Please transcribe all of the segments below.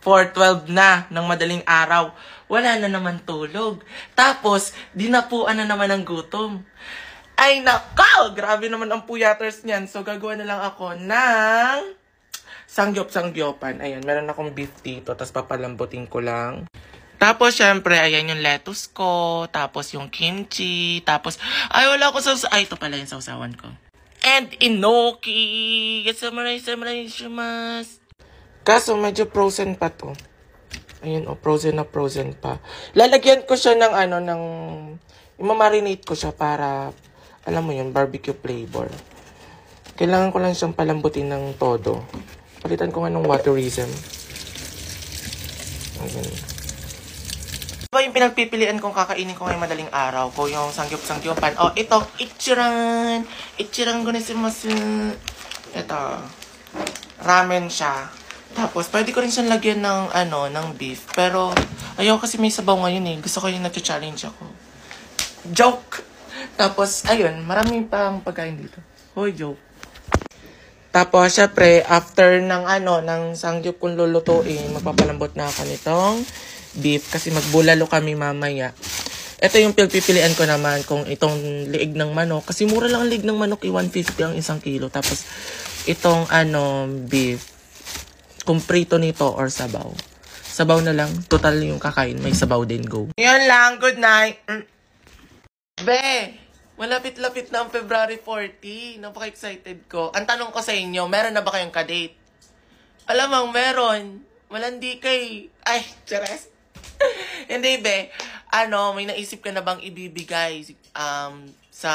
4:12 na ng madaling araw. Wala na naman tulog. Tapos, dinapuan na naman ng gutom. Ay nakaw! Grabe naman ang puyaters niyan. So, gagawa na lang ako ng sangyop-sangyopan. Ayan, meron akong beef dito. Tapos, papalambutin ko lang. Tapos, syempre, ayan yung lettuce ko. Tapos, yung kimchi. Tapos, ay, wala ko sausawan. Ay, ito pala yung sausawan ko. And enoki! Samurai shimasu. Kaso, medyo frozen pa to. Ayun, frozen na frozen pa. Lalagyan ko siya ng imamarinate ko siya para, alam mo yun, barbecue flavor. Kailangan ko lang siyang palambutin ng todo. Palitan ko nga ng waterism. Ayun. Ito yung pinagpipilian kong kakainin ko ngayong madaling araw ko, yung sangyup-sangyupan. Oh, ito, ichiran! Ichiran gonesimasu. Ito, ramen siya. Tapos, pwede ko rin siyang lagyan ng beef. Pero, ayaw kasi may sabaw ngayon eh. Gusto ko yung nag-challenge ako. Joke! Tapos, ayun, marami pang pagkain dito. Hoy, joke. Tapos, syempre, after ng sangyup kong lulutuin, magpapalambot na ako nitong beef. Kasi magbulalo kami mamaya. Ito yung pagpipilian ko naman kung itong liig ng manok. Kasi mura lang ang liig ng manok, 150 ang 1 kilo. Tapos, itong beef. Kung prito nito or sabaw. Sabaw na lang. Total yung kakain. May sabaw din. Go. Yan lang. Good night. Be, malapit-lapit na ang February 40. Napaka-excited ko. Ang tanong ko sa inyo, meron na ba kayong ka-date? Alamang meron. Malandi kay... Ay, chares. Hindi, be. May naisip ka na bang ibibigay sa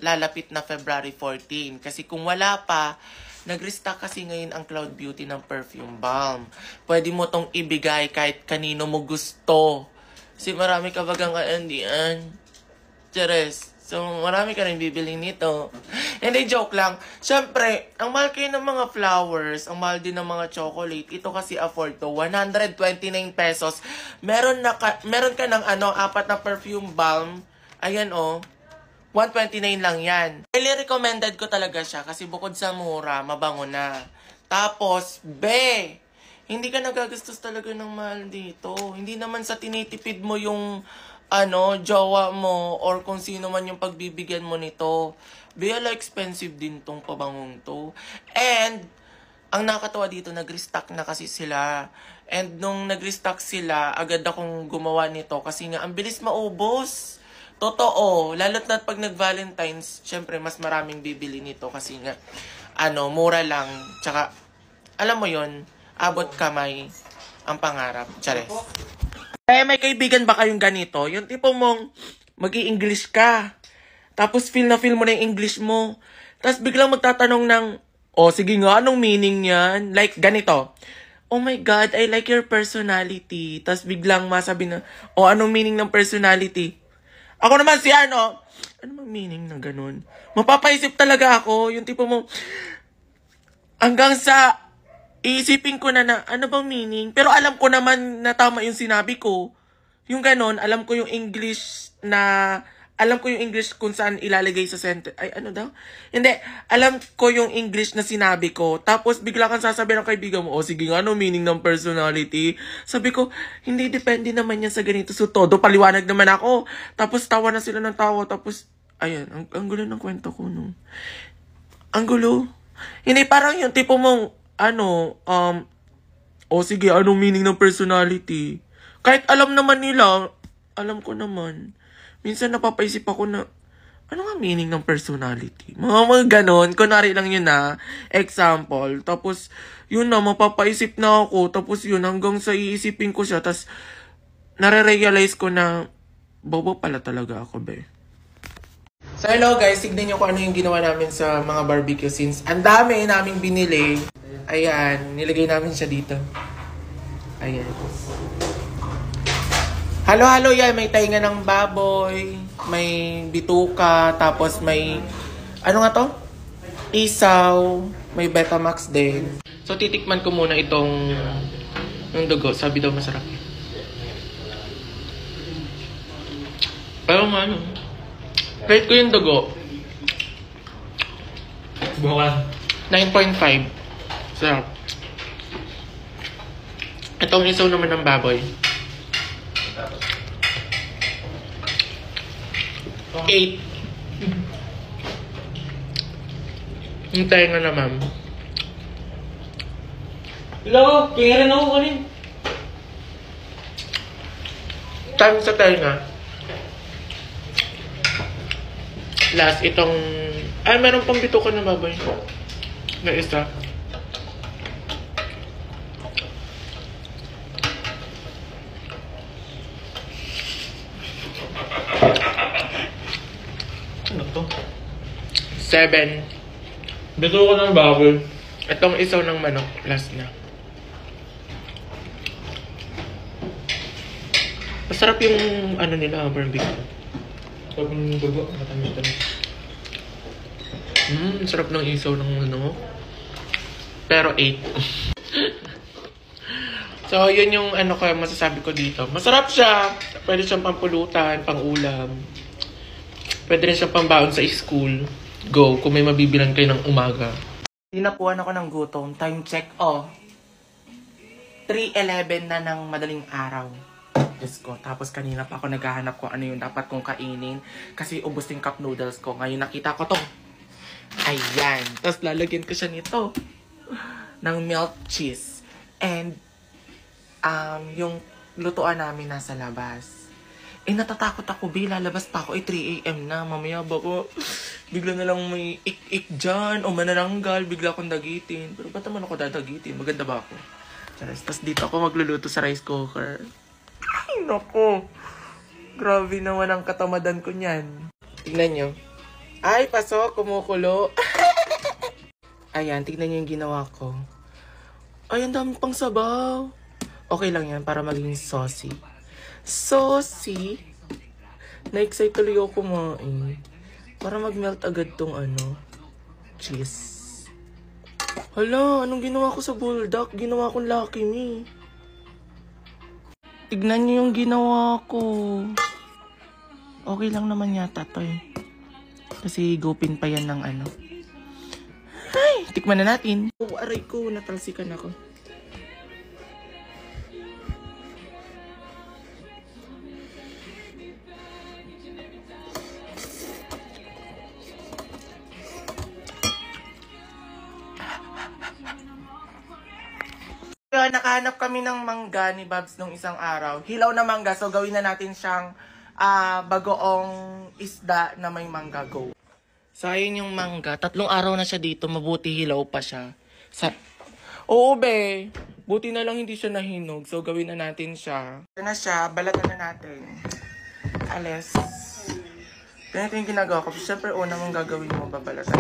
lalapit na February 14? Kasi kung wala pa, nag-restock kasi ngayon ang Cloud Beauty ng perfume balm. Pwede mo tong ibigay kahit kanino mo gusto. Kasi marami ka bagang kaandian. Cheres. So, marami ka rin bibili nito. Hindi, joke lang. Siyempre, ang mahal kayo ng mga flowers, ang mahal din ng mga chocolate. Ito kasi afford to. 129 pesos. Meron ka ng 4 na perfume balm. Ayan, 129 lang yan. Highly recommended ko talaga siya kasi bukod sa mura, mabango na. Tapos, hindi ka nagagastos talaga ng mahal dito. Hindi naman sa tinitipid mo yung jowa mo or kung sino man yung pagbibigyan mo nito. Ala expensive din tong pabangong to. And, ang nakakatawa dito, nag-restock na kasi sila. And nung nag-restock sila, agad akong gumawa nito kasi nga, ang bilis maubos. Totoo, lalo't na pag nag-Valentine's, syempre mas maraming bibili nito kasi nga, mura lang. Tsaka, alam mo yon, abot kamay ang pangarap. Chares. May kaibigan ba kayong ganito? Yung tipo mong mag-i-English ka. Tapos feel mo na yung English mo. Tapos biglang magtatanong ng, sige nga, anong meaning yan? Like, ganito. Oh my God, I like your personality. Tapos biglang masabi na, anong meaning ng personality? Ako naman ano bang meaning na ganun? Mapapaisip talaga ako, yung tipo mo, hanggang sa iisipin ko na ano bang meaning? Pero alam ko naman na tama yung sinabi ko. Yung ganun, alam ko yung English kung saan ilalagay sa sentence. Ay, ano daw? Hindi, alam ko yung English na sinabi ko. Tapos, bigla kang sasabihin ng kaibigan mo, sige nga, ano meaning ng personality? Sabi ko, hindi, depende naman yan sa ganito. So, todo, paliwanag naman ako. Tapos, tawa na sila ng tawa. Tapos, ayan, ang gulo ng kwento ko, no? Ang gulo. Hindi, parang yung tipo mong, sige, anong meaning ng personality? Kahit alam naman nila, alam ko naman. Minsan napapaisip ako na, ano nga meaning ng personality? Mga ganon, kunwari lang yun example. Tapos, yun na, mapapaisip na ako. Tapos yun, hanggang sa iisipin ko siya. Tapos, nare-realize ko na, bobo pala talaga ako, be. So, hello guys, tignan nyo kung ano yung ginawa namin sa mga barbecue scenes. Ang dami naming binili. Ayan, nilagay namin siya dito. Ayan. Halo-halo yan, may tainga ng baboy, may bituka, tapos may, ano nga to? Isaw, may Betamax din. So, titikman ko muna itong dugo. Sabi daw masarap. Pero nga, rate ko yung dugo. Bukan. 9.5. Sarap. Itong isaw naman ng baboy. 8. Yung tenga na, ma'am. Hello, kaya rin ako kanin. Time sa tenga. Last, itong... Ay, meron pang bitukan na baboy. Na isa. Ano to? 7. Bito ko ng baboy. Itong isaw ng manok. Last na. Masarap yung ano nila, barbecue. Sabi ng dugo, matamis-tamis. Sarap ng isaw ng manok. Pero 8. So, yun yung ano ko, masasabi ko dito. Masarap siya. Pwede siyang pampulutan, pang-ulam. Pwede rin siyang pambaon sa school. Go, kung may mabibilan kayo ng umaga. Tinapuan ako ng gutom. Time check, 3:11 na ng madaling araw. Diyos ko. Tapos kanina pa ako naghahanap kung ano yung dapat kong kainin. Kasi ubos yung cup noodles ko. Ngayon nakita ko to. Ayan. Tapos lalagyan ko siya nito. Ng milk cheese. And, yung lutuan namin nasa labas. Natatakot ako, lalabas pa ako, 3 AM na, mamaya baka bigla na lang may ik-ik dyan, o manaranggal, bigla akong dagitin. Pero ba't naman ako dadagitin? Maganda ba ako? Tapos dito ako magluluto sa rice cooker. Ay, naku! Grabe naman ang katamadan ko niyan. Tignan nyo. Ay, pasok, kumukulo. Ayan, tignan nyo yung ginawa ko. Ay, ang dami pang sabaw. Okay lang yan, para maging saucy. Saucy. Na-excite tuloy ako kumain. Para mag-melt agad tong cheese. Hala, anong ginawa ko sa bulldog? Ginawa kong Lucky Me. Tignan niyo yung ginawa ko. Okay lang naman yata to eh. Kasi gupin pa yan ng Ay, tikman na natin. Oh, aray ko, natalsikan ako. Nakahanap kami ng mangga ni Babs nung isang araw. Hilaw na mangga, so gawin na natin siyang bagoong isda na may mangga. Go. So, ayun yung mangga. 3 araw na siya dito. Mabuti hilaw pa siya. Oo, be. Buti na lang hindi siya nahinog. So, gawin na natin siya. Ito na siya. Balatan na natin. Alis. Ganito yung ginagawa ko. Siyempre, una mong gagawin mo, babalatan.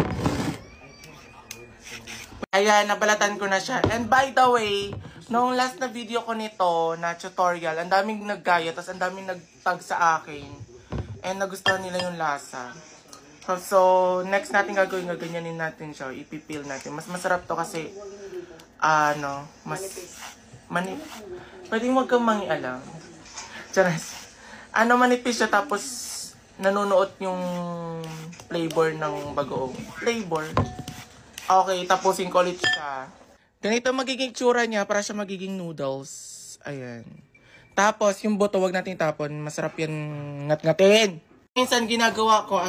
Ayan, nabalatan ko na siya. And by the way, nung last na video ko nito, na tutorial, ang daming naggaya, tapos ang daming nagtag sa akin. And nagustuhan nila yung lasa. So, next natin gagawin, gaganyanin natin siya, ipipil natin. Mas masarap to kasi, mas pwedeng wag kang mangialam. Charas. Manipis siya, tapos nanunuot yung flavor ng bagoong. Flavor. Okay, tapusin ko ulit siya. Ganito magiging tsura niya para siya magiging noodles. Ayan. Tapos, yung buto, wag natin tapon. Masarap yan ngat-ngatin. Minsan ginagawa ko,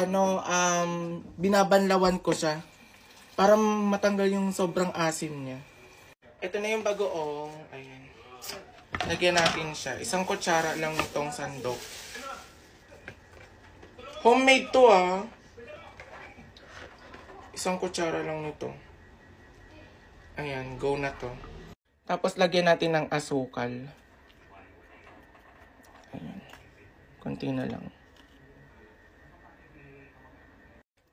binabanlawan ko siya. Para matanggal yung sobrang asim niya. Ito na yung bagoong. Ayan. Lagyan natin siya. 1 kutsara lang itong sandok. Homemade to 1 kutsara lang nito. Ayan, go na to. Tapos lagyan natin ng asukal. Ayan. Konti na lang.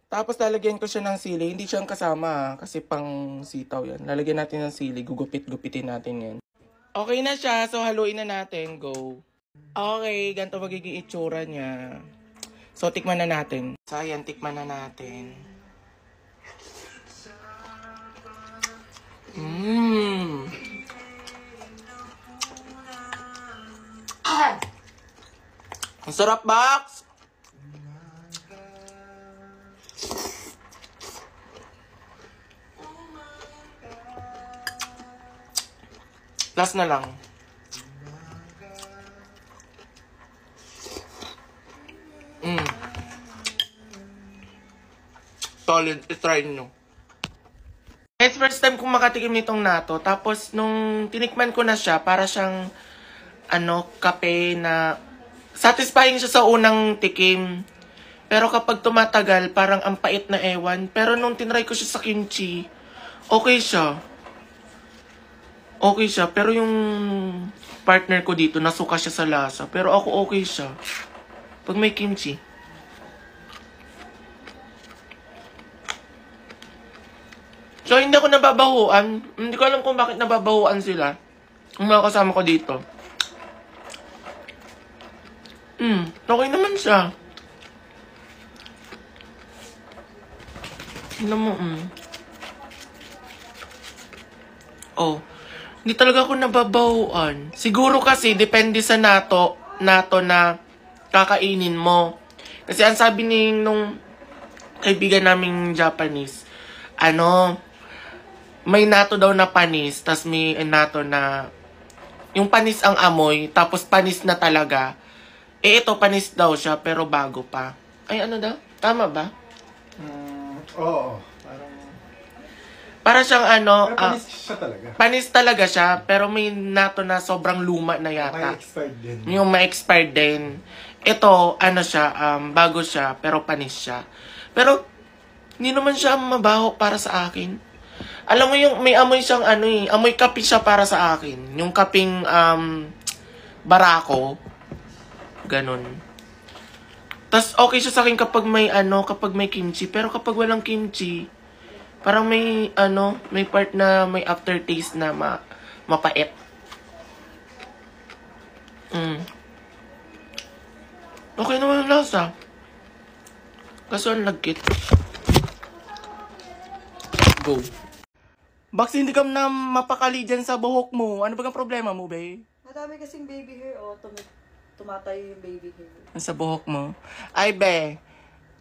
Tapos lalagyan ko siya ng sili. Hindi siya kasama kasi pang sitaw yan. Lalagyan natin ng sili. Gugupit-gupitin natin yan. Okay na siya. So haluin na natin. Go. Okay, ganito magiging itsura niya. So tikman na natin. So ayan, tikman na natin. Ang sarap, Box! Last na lang. Solid, itry nyo. Guys, first time kong makatikim nitong natto. Tapos, nung tinikman ko na siya, para siyang, kape na satisfying siya sa unang tikim. Pero kapag tumatagal, parang ang pait na ewan. Pero nung tinry ko siya sa kimchi, okay siya. Okay siya. Pero yung partner ko dito, nasuka siya sa lasa. Pero ako okay siya. Pag may kimchi. So, hindi ako nababahuan. Hindi ko alam kung bakit nababahuan sila. Yung mga kasama ko dito. Okay naman siya. Tignan mo, Oh, hindi talaga ako nababahuan. Siguro kasi, depende sa natto na kakainin mo. Kasi ang sabi nung kaibigan naming Japanese, may natto daw na panis, tas may natto na yung panis ang amoy, tapos panis na talaga. Ito panis daw siya, pero bago pa. Ay, ano daw? Tama ba? Oo. Para siyang Pero panis siya talaga. Panis talaga siya, pero may natto na sobrang luma na yata. May expired din. Yung may expired din. Ito, siya, bago siya, pero panis siya. Pero, hindi naman siya mabaho para sa akin. Alam mo yung may amoy siyang amoy kape siya para sa akin. Yung kaping barako. Ganon. Tas okay siya sa akin kapag may kimchi. Pero kapag walang kimchi, parang may part na may aftertaste na mapait. Okay naman ang lasa. Kaso ang lagkit. Go. Bakit hindi ka na mapakali dyan sa buhok mo? Ano ba ang problema mo, babe? Madami kasing baby hair, tumatayo yung baby hair. Sa buhok mo? Ay, be.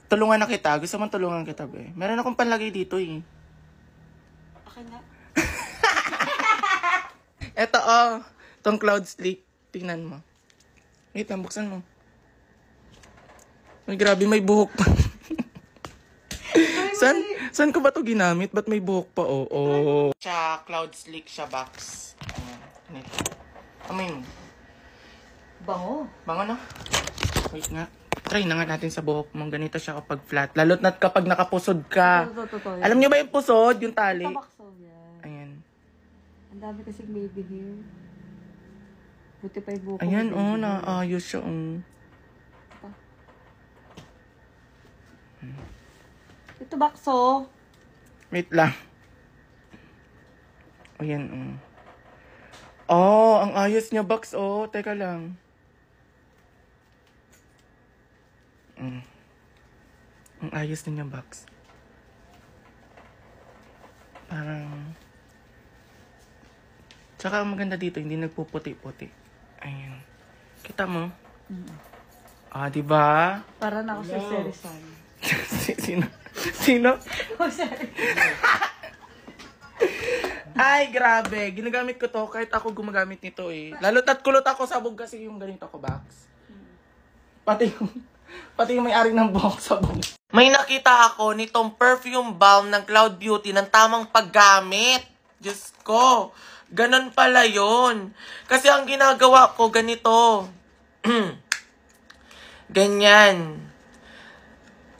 Tulungan na kita. Gusto mong tulungan kita, be. Meron akong panlagay dito, eh. Akin na. Eto, tong cloud slick. Tingnan mo. Wait, buksan mo. Ay, grabe, may buhok pa. Saan ko ba to ginamit? Ba't may buhok pa, Siya, cloud slick siya box. Ganito. Amoy mo. Bango. Bango na. Wait nga. Try na nga natin sa buhok mo. Ganito siya kapag flat. Lalo't na kapag nakapusod ka. Totoo. Alam niyo ba yung pusod? Yung tali? Tabakso yan. Ayan. Ang dami kasing baby hair. Buti pa yung buko. Ayan, naayos siya, Ito bakso. Wait lang. Ayan, ang ayos niya, box, Teka lang. Ang ayos niya, box. Parang... Tsaka ang maganda dito, hindi nagpuputi-puti. Ayan. Kita mo? Diba? Para na ako sa Serisan. Sino? Ay, grabe. Ginagamit ko to kahit ako gumagamit nito, eh. Lalo't at kulot ako sabog kasi yung ganito ko box. Pati yung may-ari ng buhok sabog. May nakita ako nitong perfume balm ng Cloud Beauty ng tamang paggamit. Diyos ko. Ganon pala yun. Kasi ang ginagawa ko, ganito. Ganyan.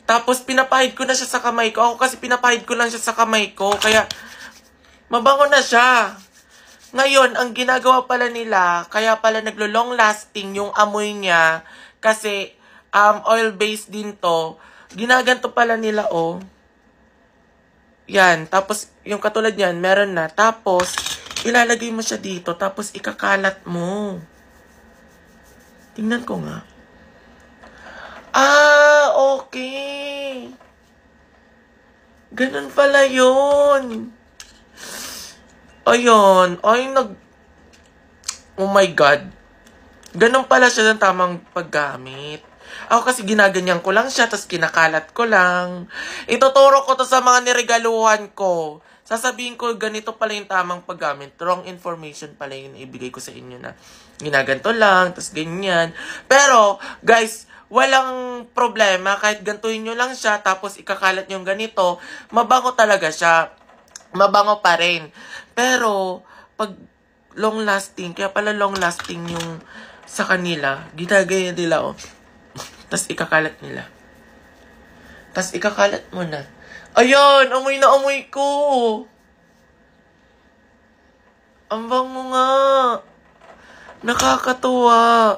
Tapos pinapahid ko na siya sa kamay ko. Ako kasi pinapahid ko lang siya sa kamay ko. Kaya mabango na siya. Ngayon, ang ginagawa pala nila, kaya pala naglo-long lasting yung amoy niya. Kasi oil-based din to. Ginaganto pala nila, Yan. Tapos yung katulad niyan, meron na. Tapos ilalagay mo siya dito. Tapos ikakalat mo. Tingnan ko nga. Okay. Ganun pala yun. Ayun. Oh my God. Ganun pala siya ng tamang paggamit. Ako kasi ginaganyan ko lang siya, tapos kinakalat ko lang. Ituturo ko to sa mga niregaluhan ko. Sasabihin ko, ganito pala yung tamang paggamit. Wrong information pala yung ibigay ko sa inyo na ginaganto lang, tapos ganyan. Pero, guys, walang problema. Kahit gantuin nyo lang siya, tapos ikakalat nyo ganito, mabango talaga siya. Mabango pa rin. Pero, pag long lasting, kaya pala long lasting yung sa kanila, ginagaya nila, oh. Tapos ikakalat nila. Tapos ikakalat mo na. Ayun! Amoy na amoy ko! Ang bango nga! Nakakatuwa!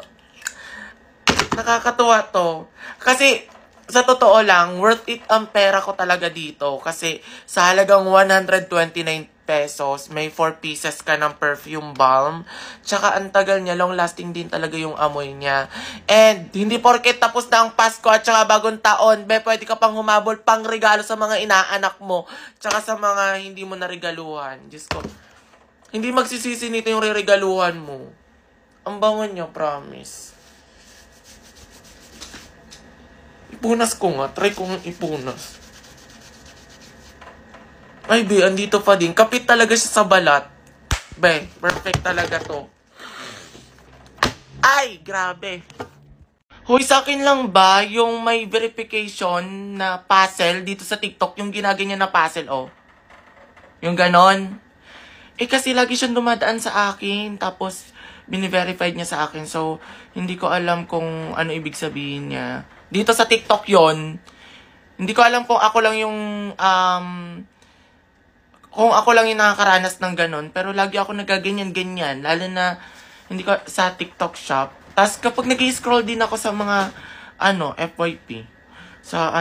Nakakatuwa to. Kasi, sa totoo lang, worth it ang pera ko talaga dito. Kasi, sa halagang 129 pesos, may 4 pieces ka ng perfume balm. Tsaka, ang tagal niya, long lasting din talaga yung amoy niya. And, hindi porket tapos na ang Pasko at tsaka bagong taon, pwede ka pang humabol pang regalo sa mga inaanak mo. Tsaka sa mga hindi mo naregaluhan. Diyos ko. Hindi magsisisi nito yung reregaluhan mo. Ang bango niya, promise. Ipunas ko nga. Try kong ipunas. Ay, be, andito pa din. Kapit talaga siya sa balat. Be, perfect talaga to. Ay, grabe. Hoy, sa akin lang ba yung may verification na puzzle dito sa TikTok, yung ginaganyan na puzzle, oh. Yung ganon. Eh, kasi lagi siyang dumadaan sa akin. Tapos, bini-verified niya sa akin. So, hindi ko alam kung ano ibig sabihin niya. Dito sa TikTok yon. Hindi ko alam kung ako lang yung, kung ako lang yung nakakaranas ng ganon. Pero lagi ako nagaganyan-ganyan. Lalo na, hindi ko, sa TikTok shop. Tapos, kapag nag-i-scroll din ako sa mga, FYP. Sa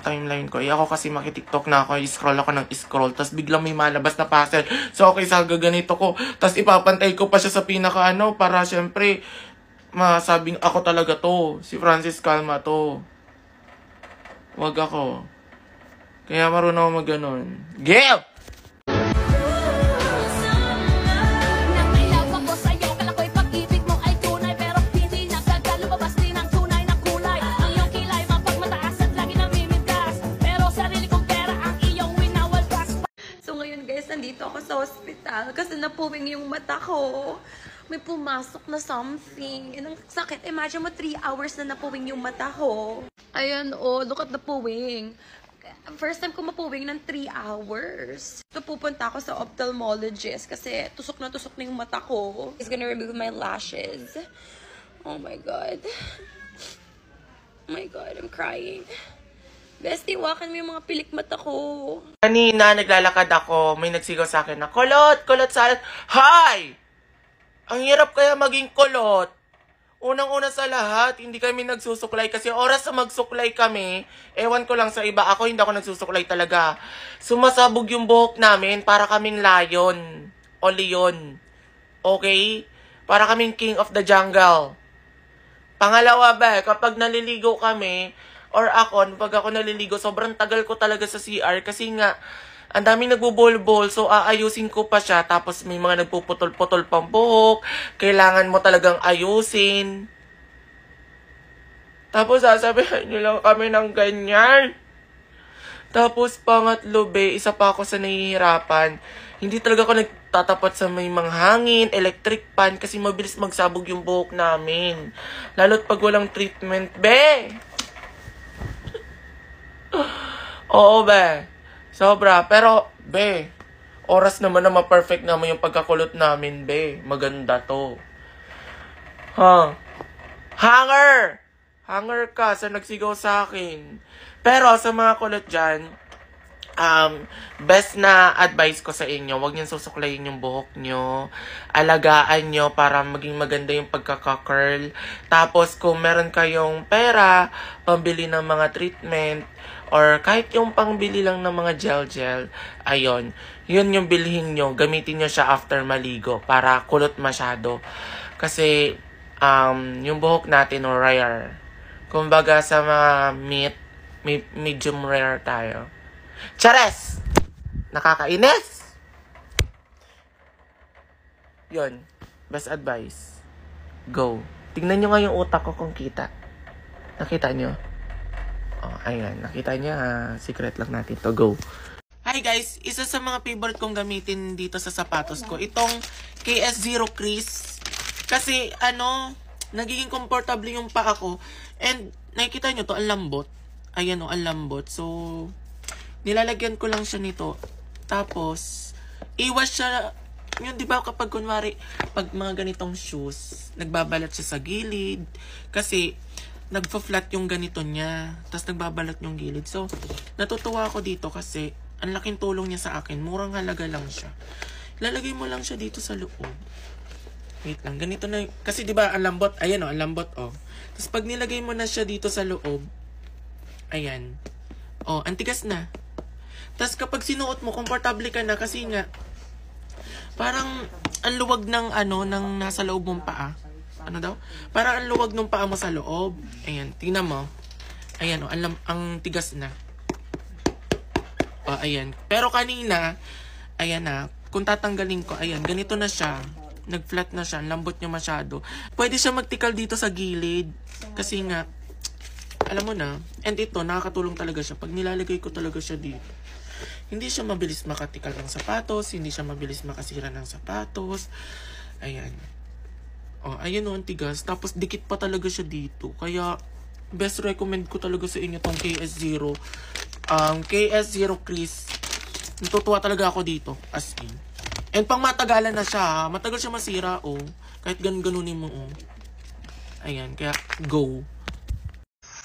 timeline ko. Ako kasi maki-TikTok na ako, i-scroll ako ng scroll, tapos biglang may malabas na puzzle. So, okay, sa gaganito ko. Tapos, ipapantay ko pa siya sa pinaka, para syempre, masabing ako talaga to. Si Francis Calma to. Wag ako. Kaya marunong ako mag-ganon. Give! Nandito ako sa hospital kasi napuwing yung mata ko. May pumasok na something. And ang sakit. Imagine mo 3 hours na napuwing yung mata ko. Ayan, oh. Look at the puwing. First time ko mapuwing ng 3 hours. So, pupunta ako sa ophthalmologist kasi tusok na yung mata ko. He's gonna remove my lashes. Oh my God. Oh my God, I'm crying. Bestie, wakan mo yung mga pilik mata ko. Kanina, naglalakad ako, may nagsigaw sa akin na, kulot salad. Hi! Ang hirap kaya maging kulot. Unang-una sa lahat, hindi kami nagsusuklay kasi oras na magsuklay kami, ewan ko lang sa iba, ako hindi ako nagsusuklay talaga. Sumasabog yung buhok namin para kaming lion o leon. Okay? Para kaming king of the jungle. Pangalawa ba, kapag naliligo kami, or ako, pag ako naliligo, sobrang tagal ko talaga sa CR kasi nga, ang daming nagbubol-bol, so aayusin ko pa siya, tapos may mga nagpuputol-putol pang buhok, kailangan mo talagang ayusin. Tapos sasabihin nyo lang kami ng ganyan. Tapos pangatlo, be, isa pa ako sa nahihirapan. Hindi talaga ako nagtatapat sa may mga hangin, electric fan, kasi mabilis magsabog yung buhok namin. Lalo't pag walang treatment, be! Oo, be. Sobra. Pero, be, oras naman na ma-perfect naman yung pagkakulot namin, be. Maganda to. Ha? Hanger! Hanger ka sa nagsigaw sa akin. Pero, sa mga kulot dyan, best na advice ko sa inyo, huwag niyong susuklayin yung buhok nyo. Alagaan nyo para maging maganda yung pagkaka-curl. Tapos, kung meron kayong pera, pambili ng mga treatment, or kahit yung pangbili lang ng mga gel-gel, ayun, yun yung bilhin nyo. Gamitin nyo siya after maligo para kulot masyado. Kasi, yung buhok natin, rare. Kumbaga sa mga medium rare tayo. Chares! Nakakainis! Yun. Best advice. Go. Tingnan nyo nga yung utak ko kung kita. Nakita nyo? Oh, ayan. Nakita niya. Secret lang natin to. Go. Hi guys. Isa sa mga favorite kong gamitin dito sa sapatos ko. Itong KS0 Crease. Kasi nagiging comfortable yung paa ko. And, nakikita nyo to, ang lambot. Ayan o, ang lambot. So, nilalagyan ko lang siya nito. Tapos, iwas siya, yun, di ba kapag kunwari, pag mga ganitong shoes, nagbabalat siya sa gilid. Kasi, nagpa-flat yung ganito niya. Tapos, nagbabalat yung gilid. So, natutuwa ako dito kasi, ang laking tulong niya sa akin. Murang halaga lang siya. Lalagay mo lang siya dito sa loob. Wait lang, ganito na. Kasi di ba ang lambot, ayan o, ang lambot o. Tapos pag nilagay mo na siya dito sa loob, ayan. O, antigas na. Tapos kapag sinuot mo, komportable ka na kasi nga, parang ang luwag ng ng nasa loob mong paa. Ano daw? Parang ang luwag ng paa mo sa loob. Ayan, tingnan mo. Ayan o, ang tigas na. O, ayan. Pero kanina, ayan na, kung tatanggalin ko, ayan, ganito na siya. Nag-flat na siya, lambot niya masyado. Pwede siya magtikal dito sa gilid. Kasi nga, alam mo na, and ito, nakakatulong talaga siya. Pag nilalagay ko talaga siya dito, hindi siya mabilis makatikal ng sapatos, hindi siya mabilis makasira ng sapatos. Ayan. O, ayan o, ang tigas. Tapos, dikit pa talaga siya dito. Kaya, best recommend ko talaga sa inyo tong KS0. KS0 Crease. Natutuwa talaga ako dito, as in. And pang matagalan na siya, ha? Matagal siya masira, oh. Kahit ganunin mo, oh. Ayan, kaya go.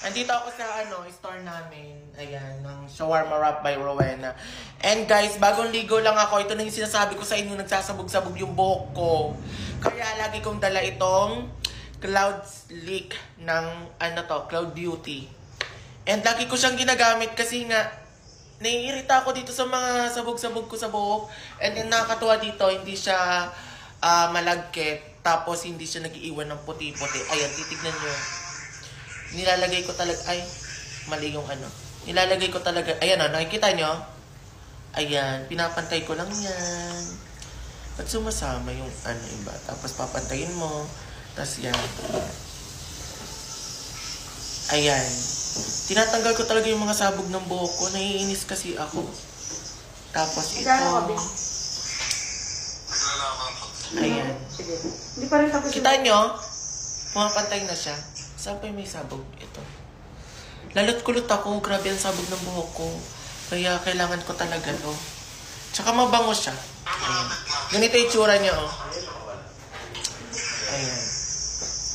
Andito ako sa, store namin. Ayan, ng Shawarma Wrap by Rowena. And guys, bagong ligo lang ako. Ito na yung sinasabi ko sa inyo, nagsasabog-sabog yung buhok ko. Kaya lagi kong dala itong Cloud Sleek ng, Cloud Beauty. And lagi ko siyang ginagamit kasi nga, naiirita ako dito sa mga sabog-sabog ko sa buhok. And yung nakakatuwa dito, hindi siya malagkit. Tapos hindi siya nag-iiwan ng puti-puti. Ayan, titignan nyo. Nilalagay ko talaga, ay, mali yung Nilalagay ko talaga, ayan o, nakikita nyo? Ayan, pinapantay ko lang yan. At sumasama yung iba. Tapos papantayin mo. Tapos yan. Ayan. Tinatanggal ko talaga yung mga sabog ng buhok ko. Naiinis kasi ako. Tapos ito. Ayan. Hindi pa rin tapos. Kita nyo? Pumapantay na siya. Saan pa yung may sabog? Ito. Lalot-kulot ako. Grabe ang sabog ng buhok ko. Kaya kailangan ko talaga to. Tsaka mabango siya. Ayan. Ganito yung tsura niya, oh. Ayan.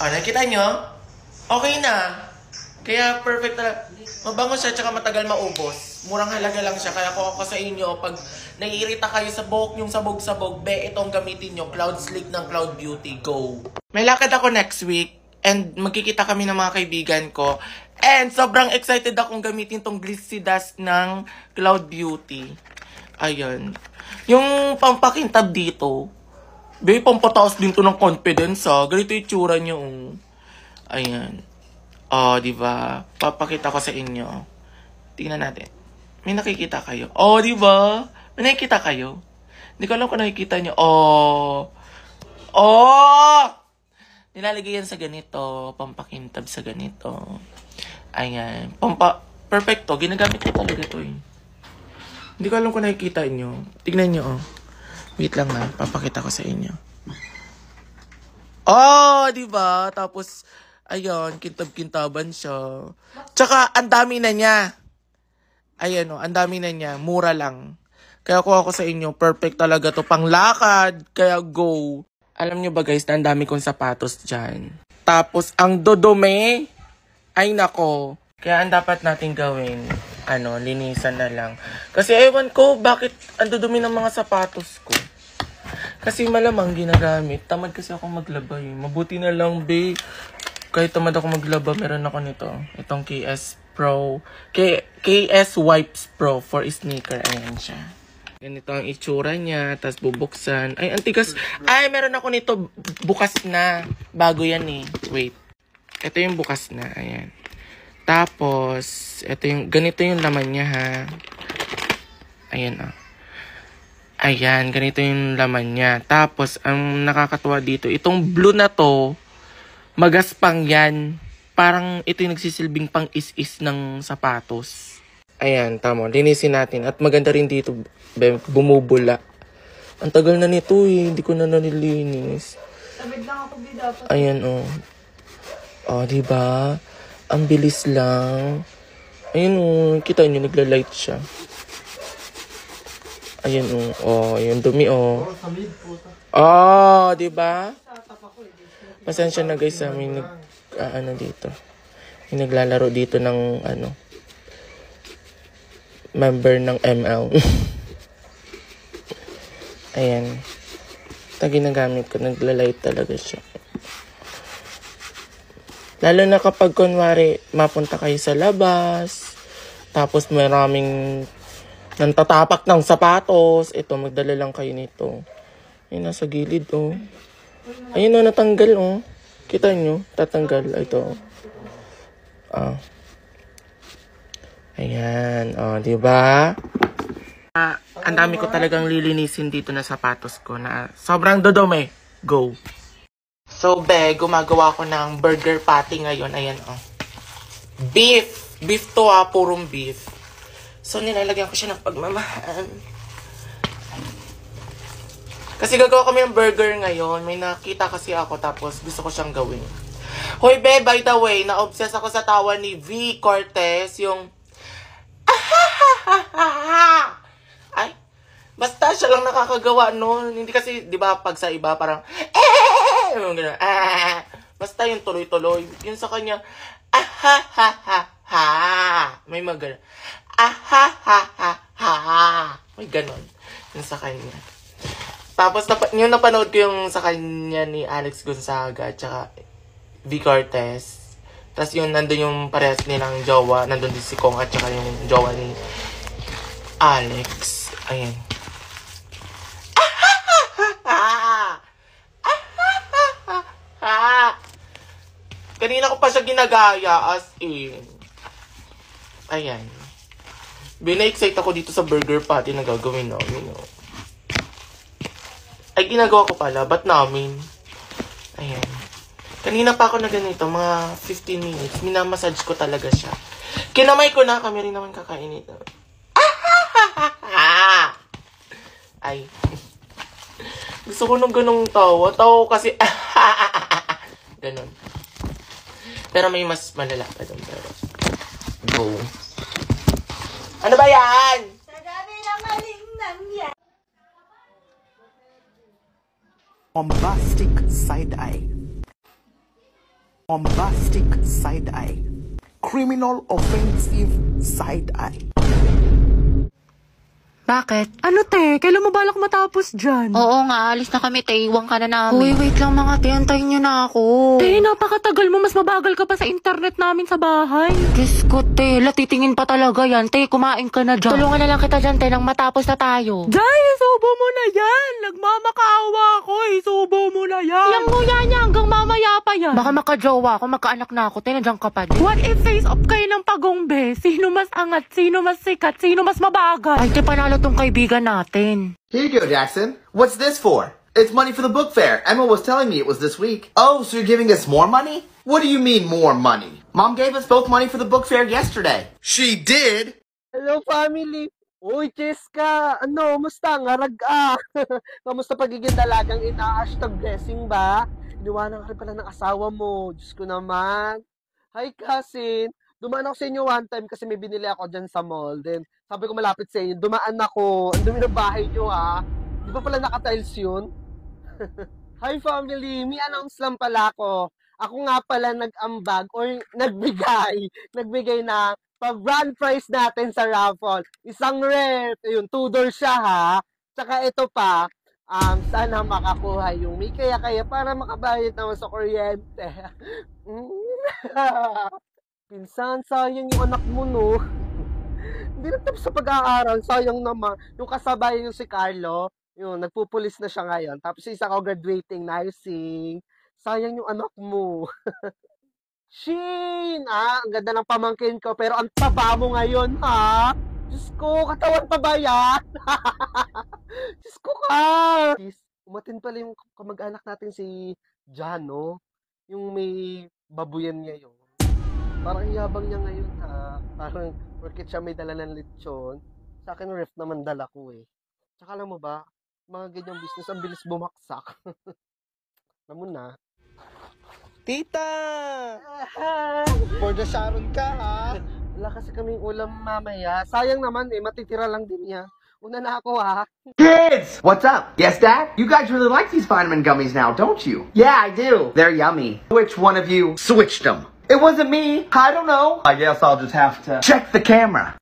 O, nakita nyo? Okay na. Kaya perfect talaga. Mabango siya, tsaka matagal maubos. Murang halaga lang siya. Kaya kung ako sa inyo, pag naiirita kayo sa buhok yung sabog-sabog, itong gamitin nyo. Cloud Sleek ng Cloud Beauty. Go! May lakad ako next week. And magkikita kami ng mga kaibigan ko. And sobrang excited akong gamitin tong Glitzy Dust ng Cloud Beauty. Ayun. Yung pampakintab dito, pampataas din to ng confidence, ha. Ganito yung tsura nyo. Ayan. Oh, di ba? Papakita ko sa inyo. Tingnan natin. May nakikita kayo. Oh, di ba? May nakikita kayo. Hindi ko alam kung nakikita nyo. Oh! Oh! Nilalagay yan sa ganito. Pampakintab sa ganito. Ayan. Perfecto. Ginagamit ko talaga to eh. Hindi ko alam kung nakikita nyo. Tignan nyo, oh. Wait lang na. Papakita ko sa inyo. Oh! Di ba? Tapos, ayun, kintab-kintaban siya. Tsaka, ang dami na niya. Ayan o, ang dami na niya. Mura lang. Kaya kung ako sa inyo, perfect talaga to pang lakad. Kaya go. Alam nyo ba guys, na ang dami kong sapatos dyan. Tapos, ang dodome, ay nako. Kaya ang dapat natin gawin, linisan na lang. Kasi ewan ko, bakit ang dodumi ng mga sapatos ko. Kasi malamang ginagamit. Tamad kasi ako maglaba eh. Mabuti na lang, babe. Kahit tamad ako maglaba, meron ako nito. Itong KS Wipes Pro for sneaker. Ayan siya. Ganito ang itsura niya. Tapos bubuksan. Ay, antigas. Ay, meron ako nito. Bukas na. Bago yan eh. Wait. Ito yung bukas na. Ayan. Tapos, ganito yung laman niya ha. Ayan ah. Ayan, ganito yung laman niya. Tapos, ang nakakatuwa dito, itong blue na to, magaspang yan. Parang ito yung nagsisilbing pang is-is ng sapatos. Ayan, tama. Linisin natin. At maganda rin dito, bumubula. Ang tagal na nito eh. Hindi ko na nalilinis. Sabid lang ako dapat. Ayan, oh. Oh, di ba? Ang bilis lang. Ayun oh, kita niyo nagla-light siya. Ayun oh, ayun dumi oh. Oh, di ba? Pasensya na guys, may ano dito. May naglalaro dito ng ano member ng ML. Ayan. Ito ginagamit ko, nagla-light talaga siya. Lalo na kapag kunwari mapunta kayo sa labas, tapos maraming nantatapak ng sapatos, ito, magdala lang kayo nito. Ayun, nasa gilid, oh. Ayun, oh, natanggal, oh. Kita nyo, tatanggal. Ito, oh. Ayan, oh, diba? Ang dami ko talagang lilinisin dito na sapatos ko na sobrang dodome. Go! So, gumagawa ko ng burger patty ngayon. Ayan, oh. Beef! Beef to, purong beef. So, nilalagyan ko siya ng pagmamahal. Kasi gagawa kami ng burger ngayon. May nakita kasi ako tapos gusto ko siyang gawin. Hoy, by the way, na-obsess ako sa tawa ni V. Cortez. Yung ay, basta siya lang nakakagawa noon. Hindi kasi, di ba, pag sa iba parang basta yung tuloy-tuloy. Yun sa kanya, may magana. May ganon. Yun sa kanya. Tapos, yung napanood ko yung sa kanya ni Alex Gonzaga at saka V. Cortez. Tapos yun, nandun yung parehas nilang jowa. Nandun din si Kong at saka yung jowa ni Alex. Ayan. Kanina ko pa siya ginagaya as in. Ayan. Bina-excite ako dito sa burger patty na gagawin namin. No? Ay, ginagawa ko pala. Ba't namin? Ayan. Kanina pa ako na ganito. Mga 15 minutes. Minamassage ko talaga siya. Kinamay ko na. Kami rin naman kakain ito. Ay. Gusto ko nung ganong tawa. Tawa ko kasi. Ganon. Pero may mas malala pa doon. Pero go. Ano ba yan? Sa dami ng malingnang yan. Bombastic side eye. Bombastic side eye. Criminal offensive side eye. Bakit? Ano te? Kailan mo balak matapos dyan? Oo nga, alis na kami, te. Iwan ka na Uy, namin. wait lang mga te. Antayin niyo na ako. Te, napakatagal mo. Mas mabagal ka pa sa internet namin sa bahay. Diyos ko, te. Latitingin pa talaga yan. Te, kumain ka na dyan. Tulungan na lang kita dyan, te, nang matapos na tayo. Jay, isubo mo na yan. Nagmamakaawa ako. Isubo mo na yan. Yang nguya niya hanggang mamaya pa yan. Baka makajowa ako, magkaanak na ako, te. Nandiyan ka pa din. What if face off kayo ng pagongbe? Sino mas angat? Sino mas sikat? Sino mas mabagal? Ay, te, panalo tong kaibigan natin. Here you go, Jackson. What's this for? It's money for the book fair. Emma was telling me it was this week. Oh, so you're giving us more money? What do you mean more money? Mom gave us both money for the book fair yesterday. She did? Hello, family! Uy, Cheska! Ano, musta? Ngarag Kamusta pagiging dalagang ina? #blessing ba? Iniwanan ka rin pala ng asawa mo. Diyos ko naman. Hi, cousin! Dumaan ako sa inyo one time kasi may binili ako dyan sa mall. Then, sabi ko malapit sa inyo. Dumaan ako. Ang dumi ng bahay nyo, ha? Di ba pala naka-tiles yun? Hi, family! May announce lang pala ako. Ako nga pala nag-ambag or nagbigay na pag-grand prize natin sa raffle. Isang ref. Ayun, 2-door siya, ha? Tsaka ito pa, sana makakuha yung may kaya-kaya para makabayad naman sa kuryente. Pinsan, sayang yung anak mo, no? Hindi nagtapos sa pag-aaral, sayang naman. Yung kasabay yung si Carlo, yun, nagpupulis na siya ngayon. Tapos isa ko graduating nursing. Sayang yung anak mo. Shin! Ang ganda ng pamangkin ko, pero ang taba mo ngayon, ha? Diyos ko, katawan pa ba yan? Diyos ko ka! Umatin pala yung kamag-anak natin si Jano. Yung may babuyan niya yun. Parang yabang niya ngayon, ha? Parang, porkit siya may dala ng lechon. Sa akin, ref naman dala ko, eh. Tsaka alam mo ba, mga ganyang business, ang bilis bumaksak. Alam mo na. Tita! For the Sharon ka, ha? Wala kasi kaming ulam mamaya. Sayang naman eh, matitira lang din niya. Una na ako, ha? Kids! What's up? Yes, Dad? You guys really like these vitamin gummies now, don't you? Yeah, I do. They're yummy. Which one of you switched them? It wasn't me. I don't know. I guess I'll just have to check the camera.